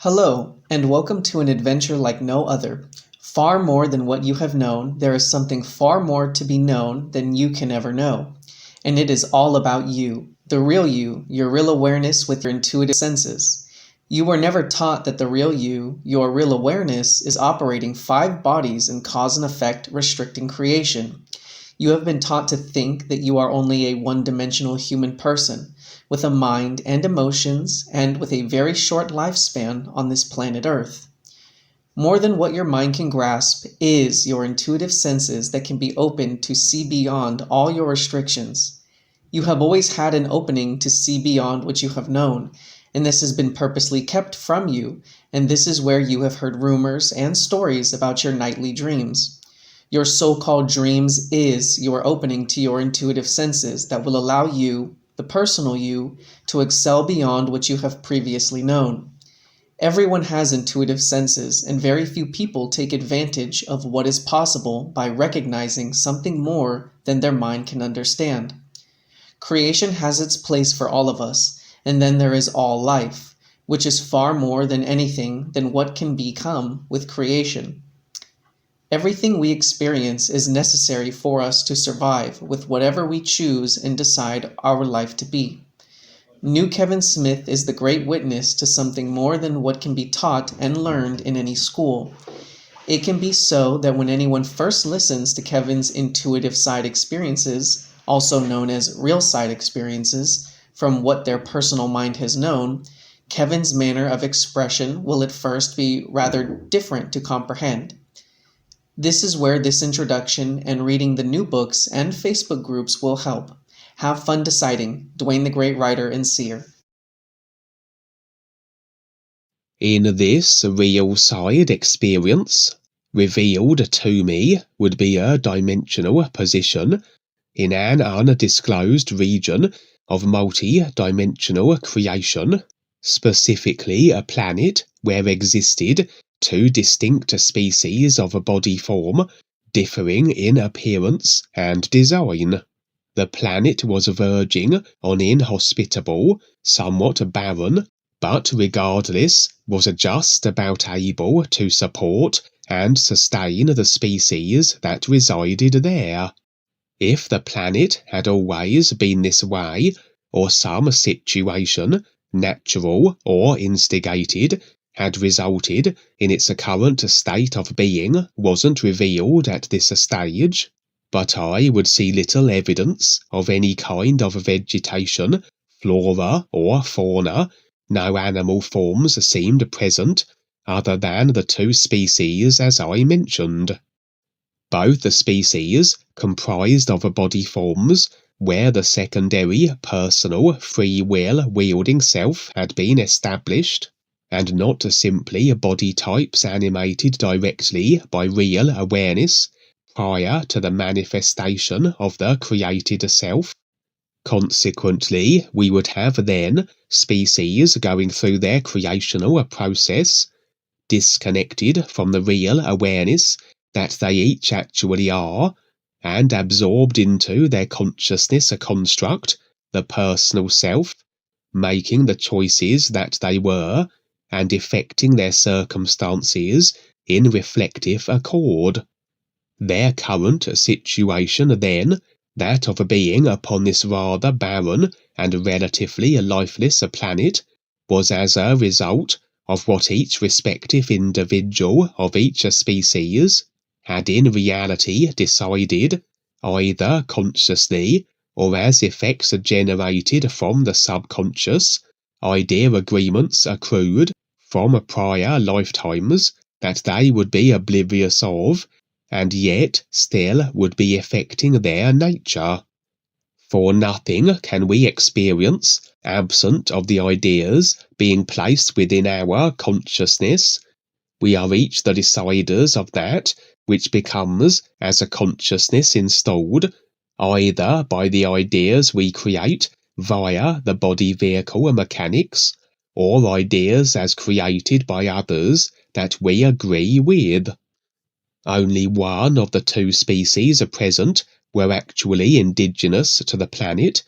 Hello, and welcome to an adventure like no other. Far more than what you have known, there is something far more to be known than you can ever know. And it is all about you, the real you, your real awareness with your intuitive senses. You were never taught that the real you, your real awareness, is operating 5 bodies in cause and effect, restricting creation. You have been taught to think that you are only a one-dimensional human person, with a mind and emotions, and with a very short lifespan on this planet Earth. More than what your mind can grasp is your intuitive senses that can be opened to see beyond all your restrictions. You have always had an opening to see beyond what you have known, and this has been purposely kept from you, and this is where you have heard rumors and stories about your nightly dreams. Your so-called dreams is your opening to your intuitive senses that will allow you, the personal you, to excel beyond what you have previously known. Everyone has intuitive senses, and very few people take advantage of what is possible by recognizing something more than their mind can understand. Creation has its place for all of us, and then there is all life, which is far more than anything than what can become with creation. Everything we experience is necessary for us to survive with whatever we choose and decide our life to be. New Kevin Smith is the great witness to something more than what can be taught and learned in any school. It can be so that when anyone first listens to Kevin's intuitive side experiences, also known as real side experiences, from what their personal mind has known, Kevin's manner of expression will at first be rather different to comprehend. This is where this introduction and reading the new books and Facebook groups will help. Have fun deciding. DUANE the Great Writer and Seer. In this real side experience, revealed to me would be a dimensional position in an undisclosed region of multi-dimensional creation, specifically a planet where existed 2 distinct species of a body form differing in appearance and design. The planet was verging on inhospitable, somewhat barren, but regardless was just about able to support and sustain the species that resided there. If the planet had always been this way, or some situation, natural or instigated, had resulted in its current state of being wasn't revealed at this stage, but I would see little evidence of any kind of vegetation, flora or fauna. No animal forms seemed present other than the 2 species as I mentioned. Both the species comprised of body forms where the secondary personal free will wielding self had been established, and not simply body types animated directly by real awareness prior to the manifestation of the created self. Consequently, we would have then species going through their creational process, disconnected from the real awareness that they each actually are, and absorbed into their consciousness construct, the personal self, making the choices that they were, and effecting their circumstances in reflective accord. Their current situation then, that of being upon this rather barren and relatively lifeless planet, was as a result of what each respective individual of each species had in reality decided, either consciously or as effects generated from the subconscious, idea agreements accrued from prior lifetimes that they would be oblivious of, and yet still would be affecting their nature. For nothing can we experience absent of the ideas being placed within our consciousness. We are each the deciders of that which becomes as a consciousness installed, either by the ideas we create via the body vehicle mechanics, or ideas as created by others that we agree with. Only one of the 2 species present were actually indigenous to the planet.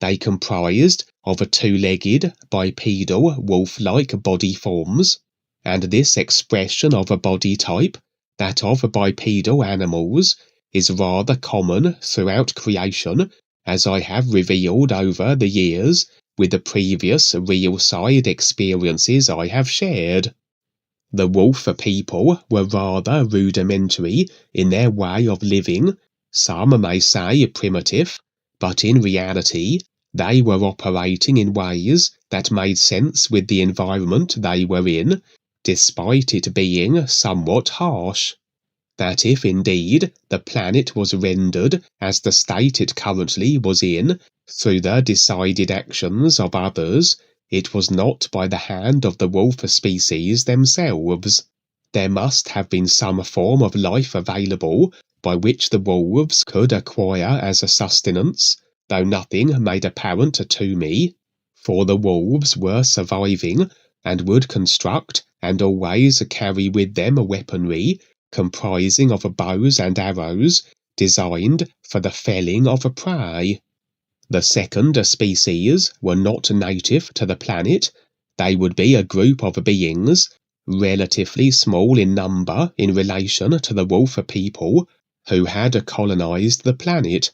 They comprised of 2-legged, bipedal, wolf-like body forms, and this expression of a body type, that of bipedal animals, is rather common throughout creation, as I have revealed over the years with the previous real-side experiences I have shared. The wolf people were rather rudimentary in their way of living, some may say primitive, but in reality they were operating in ways that made sense with the environment they were in, despite it being somewhat harsh. That if indeed the planet was rendered as the state it currently was in through the decided actions of others, it was not by the hand of the wolf species themselves. There must have been some form of life available by which the wolves could acquire as a sustenance, though nothing made apparent to me, for the wolves were surviving, and would construct and always carry with them weaponry comprising of bows and arrows designed for the felling of prey. The second species were not native to the planet. They would be a group of beings, relatively small in number in relation to the wolf people, who had colonized the planet.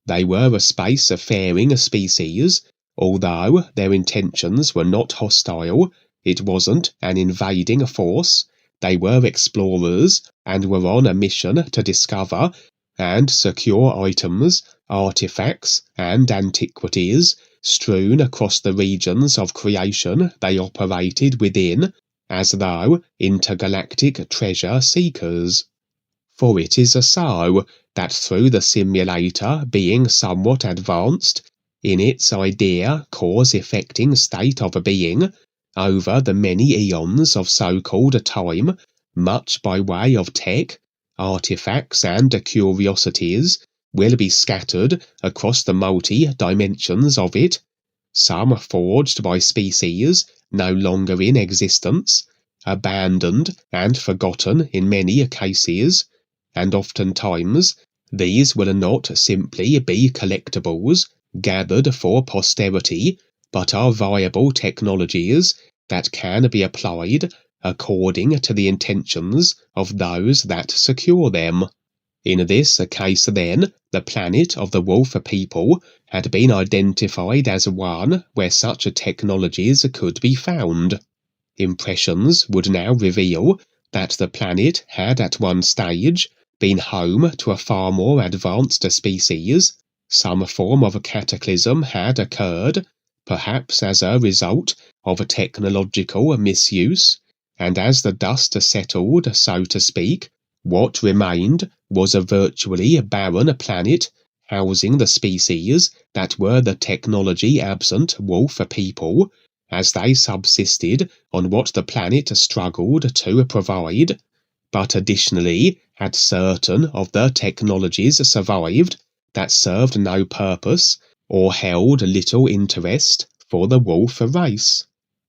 They were a space-faring species. Although their intentions were not hostile, it wasn't an invading force. They were explorers and were on a mission to discover and secure items, artifacts, and antiquities strewn across the regions of creation they operated within, as though intergalactic treasure seekers. For it is so that through the simulator being somewhat advanced in its idea cause-effecting state of being, over the many eons of so-called time, much by way of tech, artifacts, and curiosities will be scattered across the multi-dimensions of it, some forged by species no longer in existence, abandoned and forgotten in many cases, and oftentimes these will not simply be collectibles gathered for posterity, but are viable technologies that can be applied according to the intentions of those that secure them. In this case, then, the planet of the wolf people had been identified as one where such technologies could be found. Impressions would now reveal that the planet had at one stage been home to a far more advanced species. Some form of cataclysm had occurred, perhaps as a result of a technological misuse, and as the dust settled, so to speak, what remained was a virtually barren planet housing the species that were the technology-absent wolf people, as they subsisted on what the planet struggled to provide, but additionally had certain of the technologies survived that served no purpose or held little interest for the wolf race.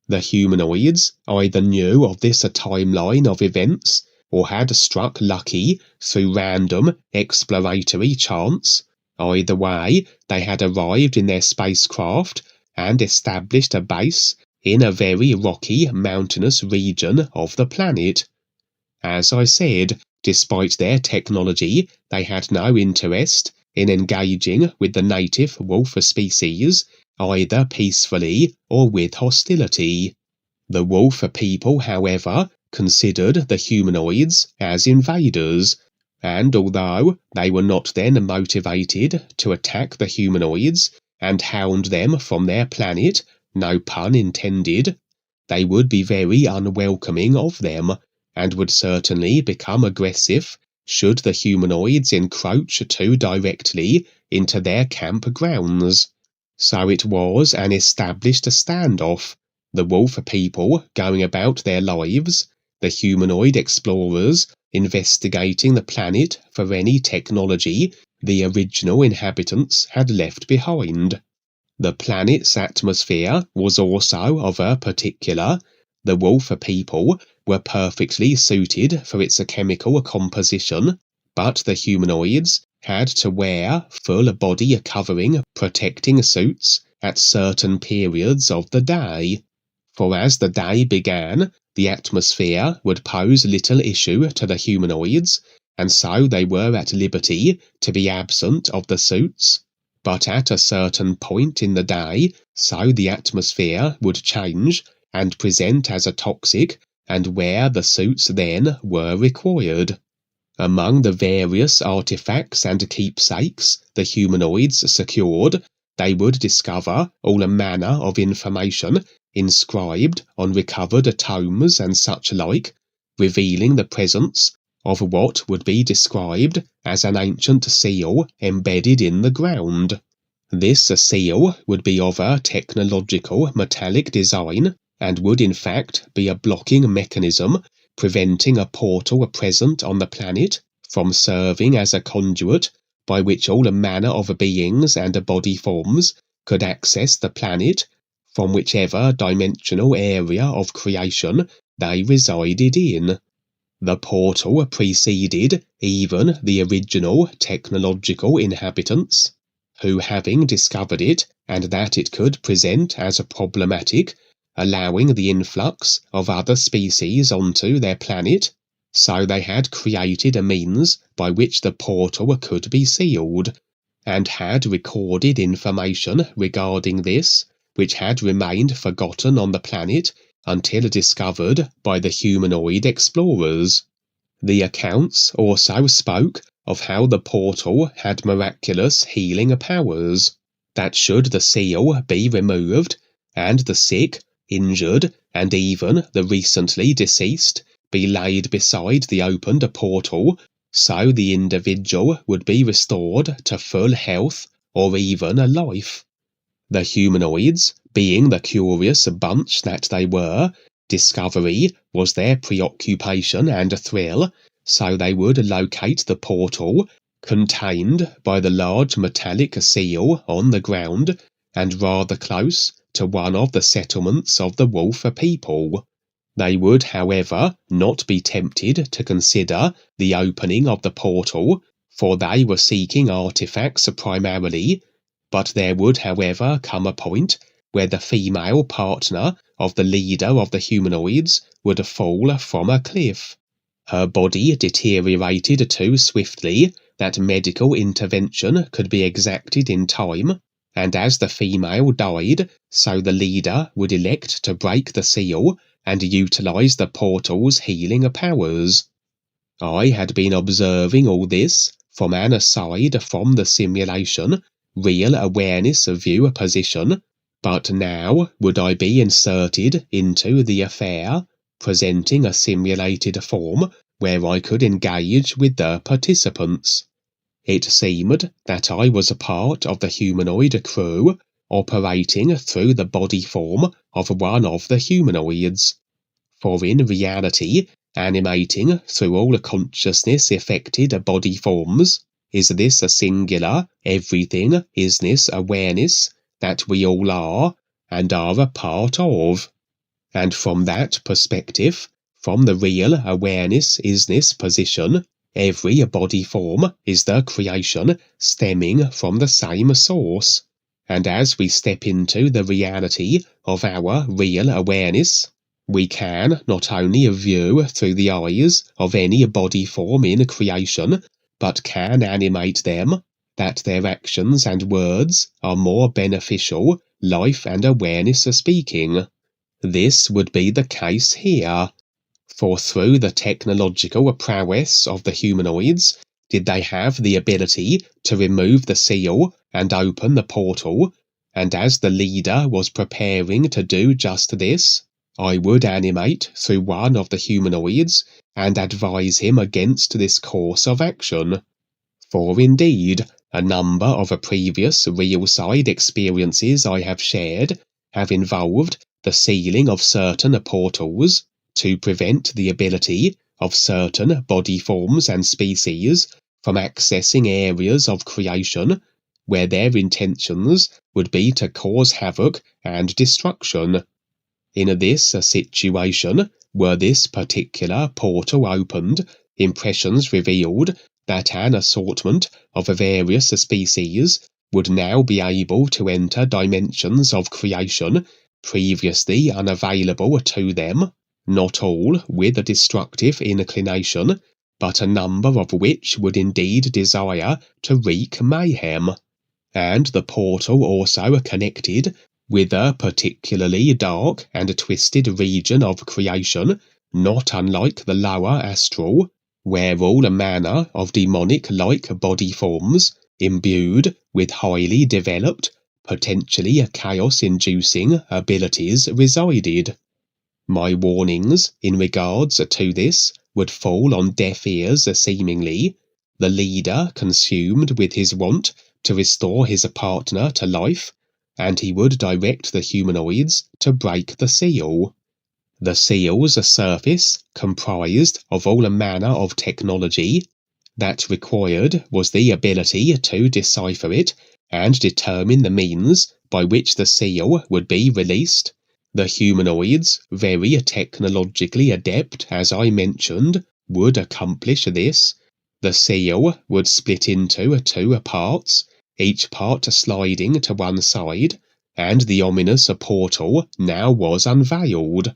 The humanoids either knew of this timeline of events or had struck lucky through random exploratory chance. Either way, they had arrived in their spacecraft and established a base in a very rocky, mountainous region of the planet. As I said, despite their technology, they had no interest in engaging with the native wolf species, either peacefully or with hostility. The wolf people, however, considered the humanoids as invaders, and although they were not then motivated to attack the humanoids and hound them from their planet, no pun intended, they would be very unwelcoming of them, and would certainly become aggressive should the humanoids encroach too directly into their camp grounds. So it was an established standoff, the wolf people going about their lives, the humanoid explorers investigating the planet for any technology the original inhabitants had left behind. The planet's atmosphere was also of a particular. The wolf people were perfectly suited for its chemical composition, but the humanoids had to wear full body covering protecting suits at certain periods of the day. For as the day began, the atmosphere would pose little issue to the humanoids, and so they were at liberty to be absent of the suits. But at a certain point in the day, so the atmosphere would change and present as a toxic, and where the suits then were required. Among the various artifacts and keepsakes the humanoids secured, they would discover all manner of information inscribed on recovered tomes and such like, revealing the presence of what would be described as an ancient seal embedded in the ground. This seal would be of a technological metallic design, and would in fact be a blocking mechanism preventing a portal present on the planet from serving as a conduit by which all manner of beings and body forms could access the planet from whichever dimensional area of creation they resided in. The portal preceded even the original technological inhabitants, who, having discovered it and that it could present as problematic, allowing the influx of other species onto their planet, so they had created a means by which the portal could be sealed, and had recorded information regarding this, which had remained forgotten on the planet until discovered by the humanoid explorers. The accounts also spoke of how the portal had miraculous healing powers, that should the seal be removed, and the sick, injured, and even the recently deceased be laid beside the opened portal, so the individual would be restored to full health or even life. The humanoids, being the curious bunch that they were, discovery was their preoccupation and thrill, so they would locate the portal contained by the large metallic seal on the ground and rather close to one of the settlements of the wolf people. They would, however, not be tempted to consider the opening of the portal, for they were seeking artifacts primarily, but there would, however, come a point where the female partner of the leader of the humanoids would fall from a cliff. Her body deteriorated too swiftly that medical intervention could be exacted in time, and as the female died, so the leader would elect to break the seal and utilize the portal's healing powers. I had been observing all this from an aside from the simulation, real awareness view position, but now would I be inserted into the affair, presenting a simulated form where I could engage with the participants. It seemed that I was a part of the humanoid crew, operating through the body form of one of the humanoids. For in reality, animating through all consciousness-affected body forms, is this a singular, everything isness awareness that we all are, and are a part of. And from that perspective, from the real awareness isness position, every body form is the creation stemming from the same source. And as we step into the reality of our real awareness, we can not only view through the eyes of any body form in creation, but can animate them, that their actions and words are more beneficial, life and awareness speaking. This would be the case here. For through the technological prowess of the humanoids, did they have the ability to remove the seal and open the portal, and as the leader was preparing to do just this, I would animate through one of the humanoids and advise him against this course of action. For indeed, a number of previous real-side experiences I have shared have involved the sealing of certain portals to prevent the ability of certain body forms and species from accessing areas of creation where their intentions would be to cause havoc and destruction. In this situation, were this particular portal opened, impressions revealed that an assortment of various species would now be able to enter dimensions of creation previously unavailable to them, not all with a destructive inclination, but a number of which would indeed desire to wreak mayhem, and the portal also connected with a particularly dark and twisted region of creation, not unlike the lower astral, where all manner of demonic-like body forms, imbued with highly developed, potentially chaos-inducing abilities resided. My warnings in regards to this would fall on deaf ears seemingly, the leader consumed with his want to restore his partner to life, and he would direct the humanoids to break the seal. The seal's surface comprised of all manner of technology. That required was the ability to decipher it and determine the means by which the seal would be released. The humanoids, very technologically adept as I mentioned, would accomplish this. The seal would split into two parts, each part sliding to one side, and the ominous portal now was unveiled.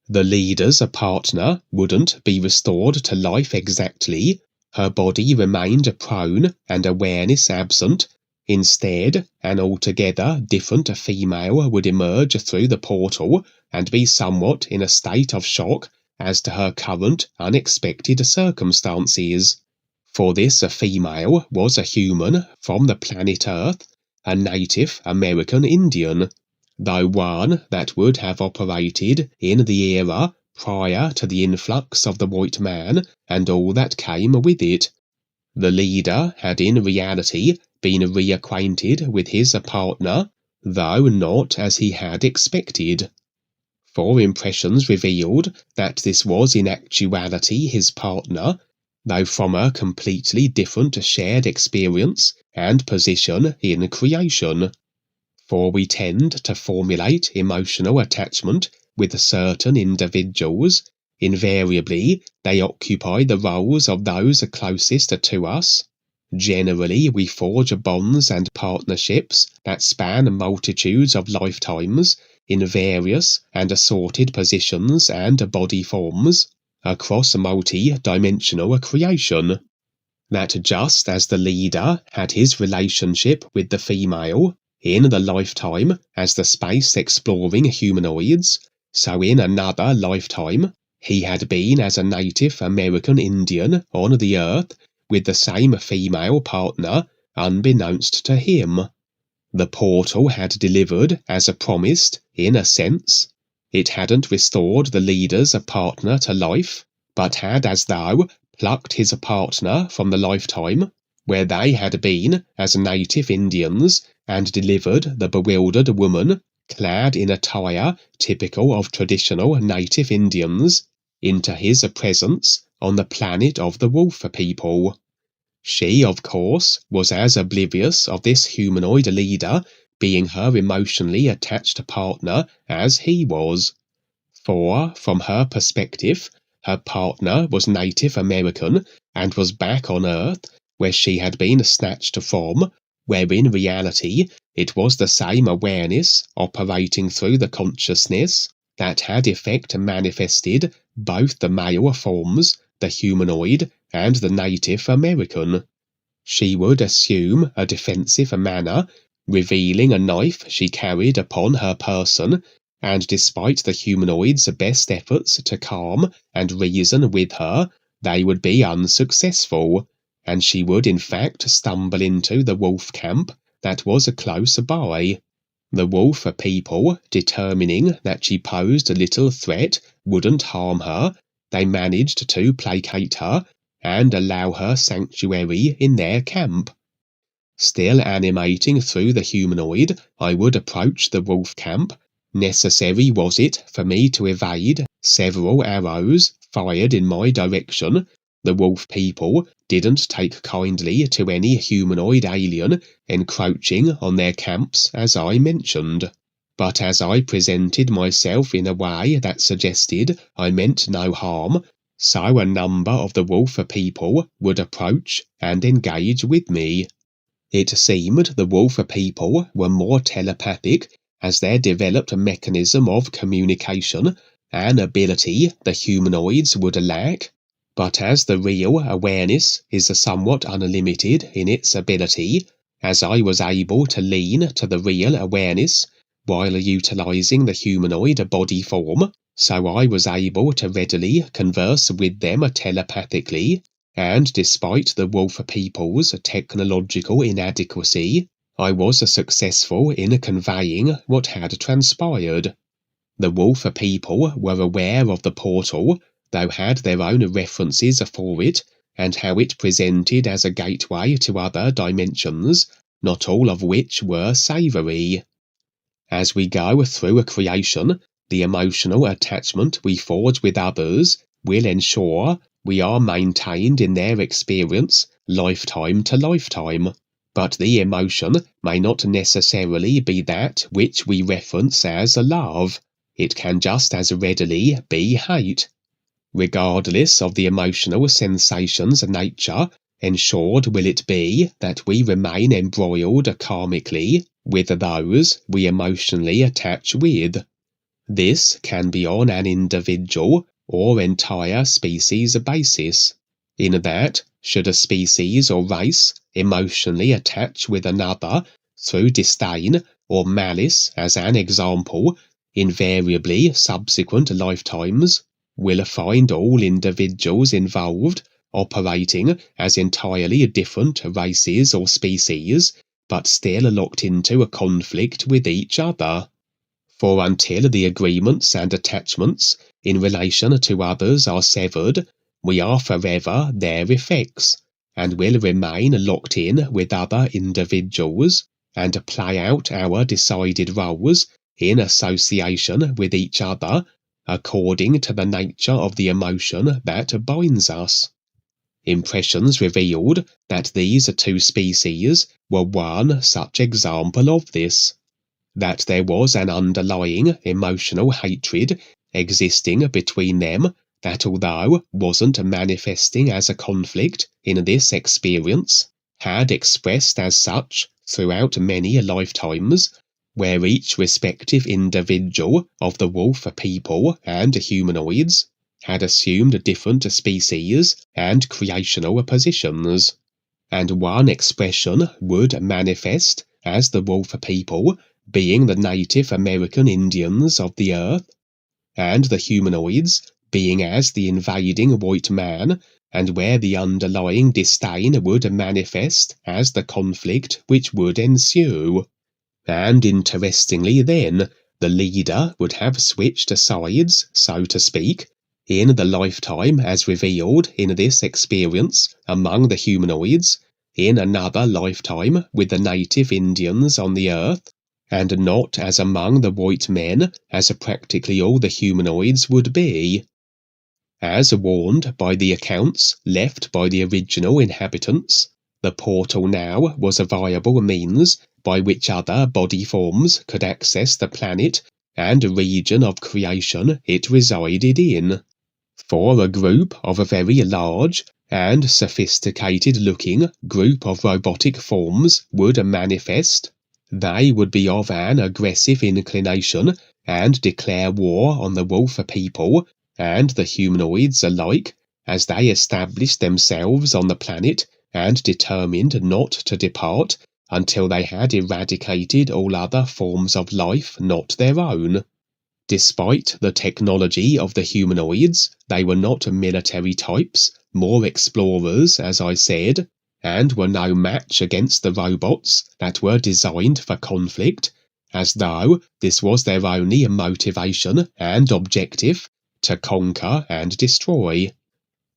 The leader's partner wouldn't be restored to life exactly. Her body remained prone and awareness absent. Instead, an altogether different female would emerge through the portal and be somewhat in a state of shock as to her current unexpected circumstances. For this female was a human from the planet Earth, a Native American Indian, though one that would have operated in the era prior to the influx of the white man and all that came with it. The leader had in reality been reacquainted with his partner, though not as he had expected. For impressions revealed that this was in actuality his partner, though from a completely different shared experience and position in creation. For we tend to formulate emotional attachment with certain individuals. Invariably, they occupy the roles of those closest to us. Generally, we forge bonds and partnerships that span multitudes of lifetimes in various and assorted positions and body forms across multi-dimensional creation. That just as the leader had his relationship with the female in the lifetime as the space-exploring humanoids, so in another lifetime he had been as a Native American Indian on the Earth with the same female partner unbeknownst to him. The portal had delivered as promised, in a sense. It hadn't restored the leader's partner to life, but had as though plucked his partner from the lifetime where they had been as native Indians and delivered the bewildered woman, clad in attire typical of traditional native Indians, into his presence on the planet of the wolf people. She, of course, was as oblivious of this humanoid leader being her emotionally attached partner as he was. For, from her perspective, her partner was Native American and was back on Earth, where she had been snatched from, where in reality it was the same awareness operating through the consciousness that had effect manifested both the male forms, the humanoid and the Native American. She would assume a defensive manner, revealing a knife she carried upon her person, and despite the humanoid's best efforts to calm and reason with her, they would be unsuccessful, and she would in fact stumble into the wolf camp that was close by. The wolf people, determining that she posed a little threat, wouldn't harm her. They managed to placate her and allow her sanctuary in their camp. Still animating through the humanoid, I would approach the wolf camp. Necessary was it for me to evade several arrows fired in my direction. The wolf people didn't take kindly to any humanoid alien encroaching on their camps as I mentioned. But as I presented myself in a way that suggested I meant no harm, so a number of the wolf people would approach and engage with me. It seemed the wolf people were more telepathic as their developed mechanism of communication an ability the humanoids would lack, but as the real awareness is somewhat unlimited in its ability, as I was able to lean to the real awareness while utilizing the humanoid body form, so I was able to readily converse with them telepathically, and despite the wolf people's technological inadequacy, I was successful in conveying what had transpired. The wolf people were aware of the portal, though had their own references for it, and how it presented as a gateway to other dimensions, not all of which were savoury. As we go through a creation, the emotional attachment we forge with others will ensure we are maintained in their experience lifetime to lifetime, but the emotion may not necessarily be that which we reference as love. It can just as readily be hate. Regardless of the emotional sensation's nature, ensured will it be that we remain embroiled karmically with those we emotionally attach with. This can be on an individual or entire species basis, in that, should a species or race emotionally attach with another through disdain or malice as an example, invariably subsequent lifetimes will find all individuals involved operating as entirely different races or species, but still locked into a conflict with each other. For until the agreements and attachments in relation to others are severed, we are forever their effects, and will remain locked in with other individuals, and play out our decided roles in association with each other, according to the nature of the emotion that binds us. Impressions revealed that these two species were one such example of this, that there was an underlying emotional hatred existing between them that, although wasn't manifesting as a conflict in this experience, had expressed as such throughout many lifetimes, where each respective individual of the wolf people and humanoids had assumed different species and creational positions, and one expression would manifest as the wolf people being the Native American Indians of the earth, and the humanoids being as the invading white man, and where the underlying disdain would manifest as the conflict which would ensue. And interestingly then, the leader would have switched sides, so to speak, in the lifetime as revealed in this experience among the humanoids, in another lifetime with the native Indians on the earth, and not as among the white men as practically all the humanoids would be. As warned by the accounts left by the original inhabitants, the portal now was a viable means by which other body forms could access the planet and region of creation it resided in. For a group of a very large and sophisticated-looking group of robotic forms would manifest, they would be of an aggressive inclination and declare war on the wolf people and the humanoids alike, as they established themselves on the planet and determined not to depart until they had eradicated all other forms of life not their own. Despite the technology of the humanoids, they were not military types, more explorers, as I said, and were no match against the robots that were designed for conflict, as though this was their only motivation and objective, to conquer and destroy.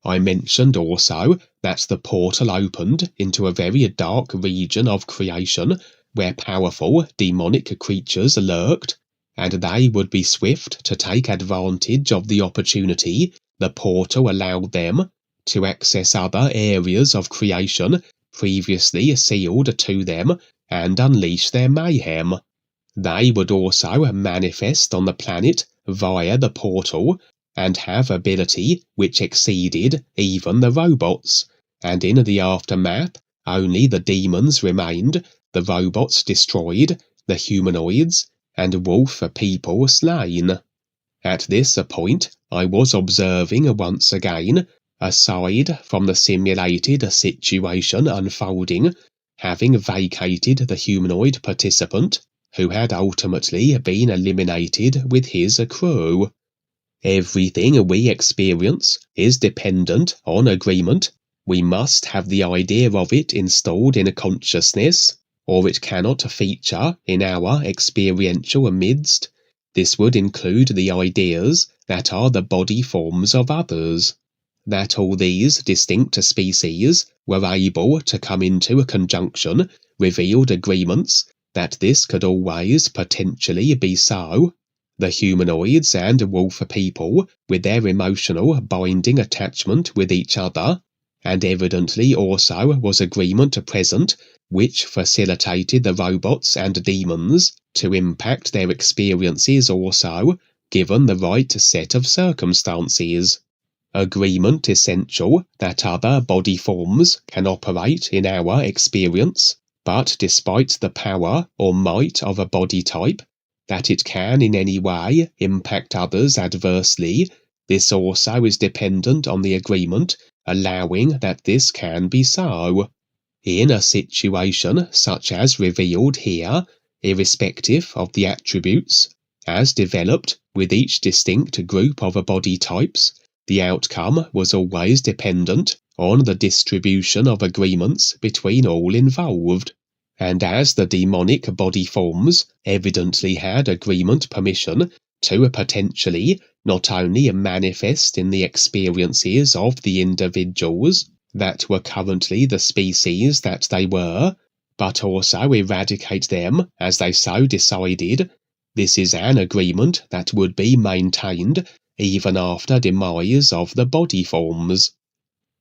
I mentioned also that the portal opened into a very dark region of creation where powerful demonic creatures lurked, and they would be swift to take advantage of the opportunity the portal allowed them to access other areas of creation previously sealed to them and unleash their mayhem. They would also manifest on the planet via the portal and have ability which exceeded even the robots, and in the aftermath only the demons remained, the robots destroyed, the humanoids and wolf people slain. At this point, I was observing once again, aside from the simulated situation unfolding, having vacated the humanoid participant, who had ultimately been eliminated with his crew. Everything we experience is dependent on agreement. We must have the idea of it installed in a consciousness, or it cannot feature in our experiential midst. This would include the ideas that are the body forms of others. That all these distinct species were able to come into a conjunction revealed agreements that this could always potentially be so. The humanoids and wolf people, with their emotional binding attachment with each other, and evidently also was agreement present which facilitated the robots and demons to impact their experiences also, given the right set of circumstances. Agreement essential that other body forms can operate in our experience, but despite the power or might of a body type, that it can in any way impact others adversely, this also is dependent on the agreement allowing that this can be so. In a situation such as revealed here, irrespective of the attributes, as developed with each distinct group of body types, the outcome was always dependent on the distribution of agreements between all involved. And as the demonic body forms evidently had agreement permission to potentially not only manifest in the experiences of the individuals that were currently the species that they were, but also eradicate them as they so decided, this is an agreement that would be maintained even after demise of the body forms.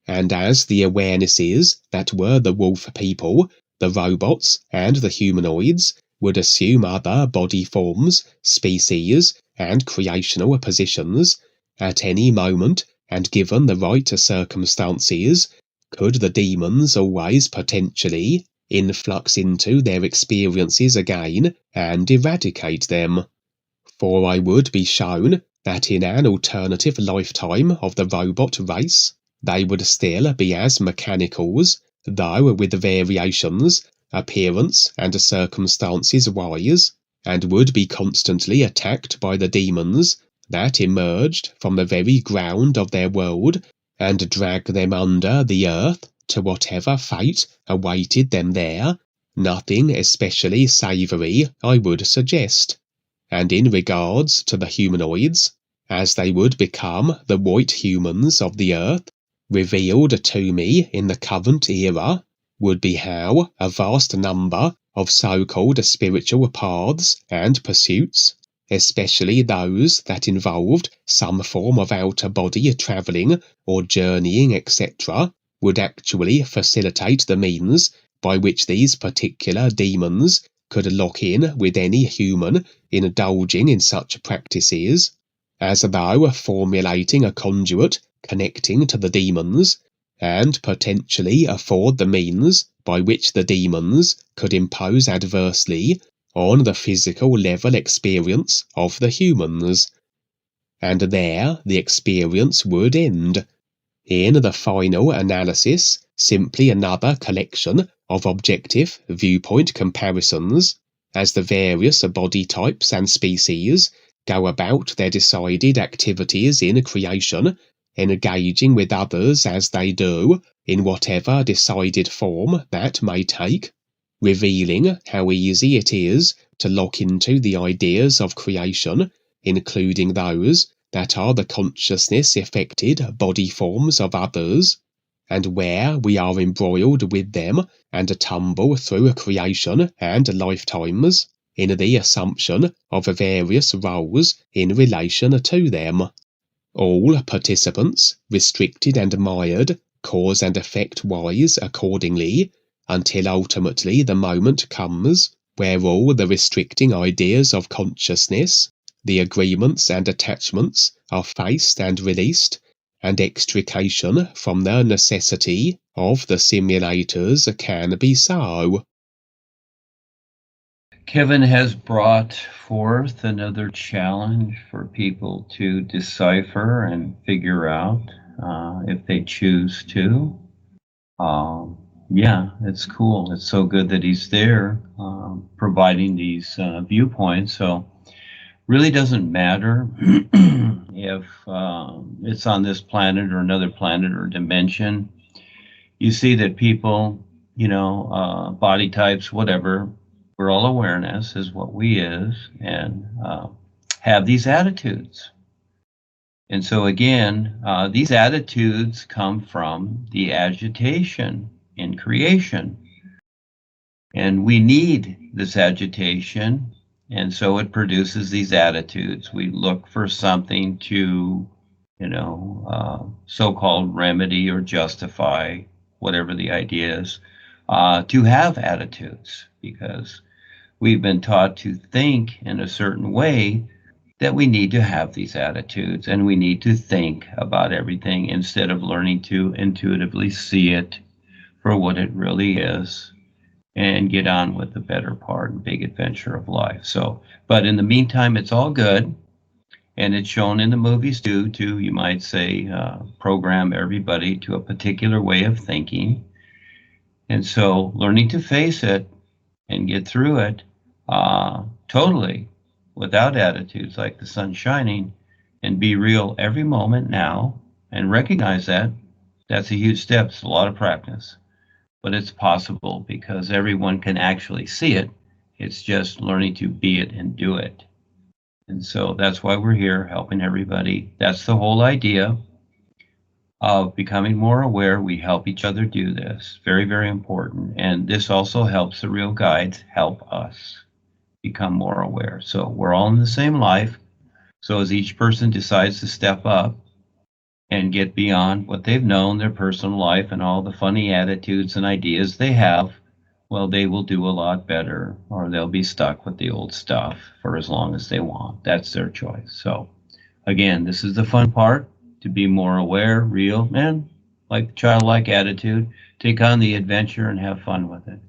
And as the awarenesses that were the wolf people, the robots, and the humanoids would assume other body forms, species, and creational positions at any moment and given the right circumstances, could the demons always potentially influx into their experiences again and eradicate them? For I would be shown that in an alternative lifetime of the robot race, they would still be as mechanicals, though with variations, appearance and circumstances wise, and would be constantly attacked by the demons that emerged from the very ground of their world and drag them under the earth to whatever fate awaited them there. Nothing especially savoury, I would suggest. And in regards to the humanoids, as they would become the white humans of the earth, revealed to me in the current era would be how a vast number of so-called spiritual paths and pursuits, especially those that involved some form of outer body travelling or journeying, etc., would actually facilitate the means by which these particular demons could lock in with any human indulging in such practices, as though formulating a conduit connecting to the demons, and potentially afford the means by which the demons could impose adversely on the physical level experience of the humans. And there the experience would end. In the final analysis, simply another collection of objective viewpoint comparisons, as the various body types and species go about their decided activities in creation, engaging with others as they do, in whatever decided form that may take, revealing how easy it is to lock into the ideas of creation, including those that are the consciousness-affected body forms of others, and where we are embroiled with them and tumble through creation and lifetimes in the assumption of various roles in relation to them. All participants restricted and mired cause and effect wise accordingly, until ultimately the moment comes where all the restricting ideas of consciousness, the agreements and attachments, are faced and released, and extrication from the necessity of the simulators can be so. Kevin has brought forth another challenge for people to decipher and figure out if they choose to. Yeah, it's cool. It's so good that he's there providing these viewpoints. So really doesn't matter if it's on this planet or another planet or dimension. You see that people, body types, whatever, we're all awareness is what we is, and have these attitudes. And so again, these attitudes come from the agitation in creation. And we need this agitation, and so it produces these attitudes. We look for something to, so-called remedy or justify whatever the idea is, to have attitudes, because we've been taught to think in a certain way that we need to have these attitudes and we need to think about everything instead of learning to intuitively see it for what it really is and get on with the better part and big adventure of life. So, but in the meantime, it's all good. And it's shown in the movies too, you might say, program everybody to a particular way of thinking. And so learning to face it and get through it totally without attitudes like the sun shining, and be real every moment now and recognize that's a huge step. It's a lot of practice, but it's possible because everyone can actually see it. It's just learning to be it and do it. And so that's why we're here, helping everybody. That's the whole idea of becoming more aware. We help each other do this. Very, very important. And this also helps the real guides help us become more aware. So we're all in the same life. So as each person decides to step up and get beyond what they've known, their personal life, and all the funny attitudes and ideas they have, well, they will do a lot better, or they'll be stuck with the old stuff for as long as they want. That's their choice. So again, this is the fun part, to be more aware, real, and like childlike attitude, take on the adventure and have fun with it.